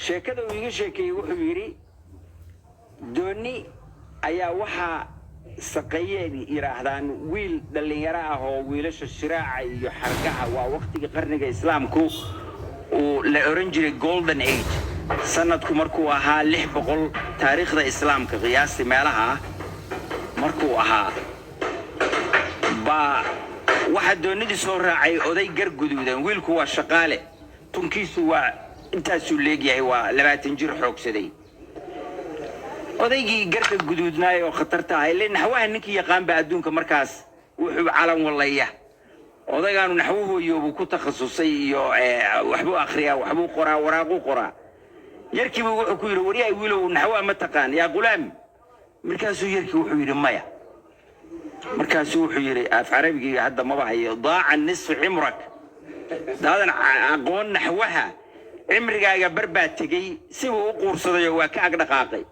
sheekada uu iga sheekay wuxuu yiri dooni ayaa waxa saqayeen yiraahdaan wiil dhalinyaro ah oo wiilasha shiraaca iyo xargaha waa waqtiga qarniga islaamku oo la oran jiray golden age sanadku markuu ahaa 600 taariikhda islaamka qiyaasti meelaha markuu ahaa ba waxa doonidii soo raacay oday gar guduudan wiilku waa shaqaale tunkiisu waa intaasuu leeyahay waa 20 jir xoogsaday odaygii garka guduudnaay oo khatarta ah ilaa naxwaha ninkii yaqaan ba adduunka markaas wuxuu calan walaya odaygaanu naxwuhu iyo ku takhasusay iyo waxbuu akhriyaa waxbuu qoraa waraaqu qoraa yarkii wuxuu ku yiri wariyaay wiilow naxwaha ma taqaan yaa qulaam markaasuu yarkii wuxuu yiri maya markaasuu wuxuu yiri af carabiga hadda ma bahayo daaca nisf cimrak daadan aqoon naxwaha cimrigaaga barbaa tagay si uu u quursaday waa ka ag dhaqaaqay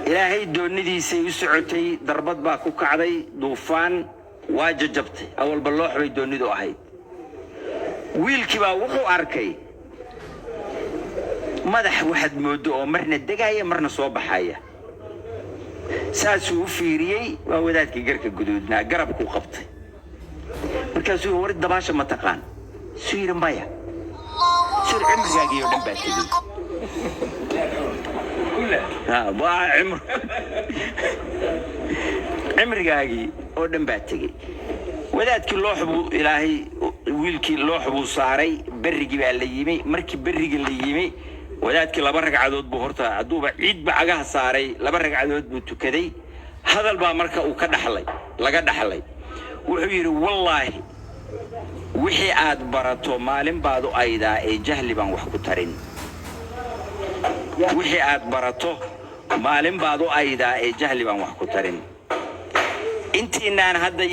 ilaahay doonidiisay u socotay darbad baa ku kacday duufaan waa jajabtay awal baloox bay doonidu ahayd wiilkii baa wuxuu arkay madax waxad moodo oo marna degaya marna soo baxaya saasuu u fiiriyay waa wadaadkii garka guduudnaa garabku qabtay markaasuu war dabaasha ma taqaan siir maya siir cimrigaagii oo dhan baa tagay عمرقاقي ودن باتقي وذاتك اللوح بو إلهي ويلكي اللوح بو صاري برقي بقى اللي يمي مركي برقي اللي يمي وذاتك لبرق عدود بهورتا عدوبة عيد بعقاها صاري لبرق عدود بو تكدي هذا البا مركا وكد حلي لقد حلي وحوير والله وحي آد براتو مالين بادو أيدا اي جهلي بان وحكو ترين وحي آد براتو مالين بادو أيدا اي جهلي بان وحكو ترين انتي نان هذا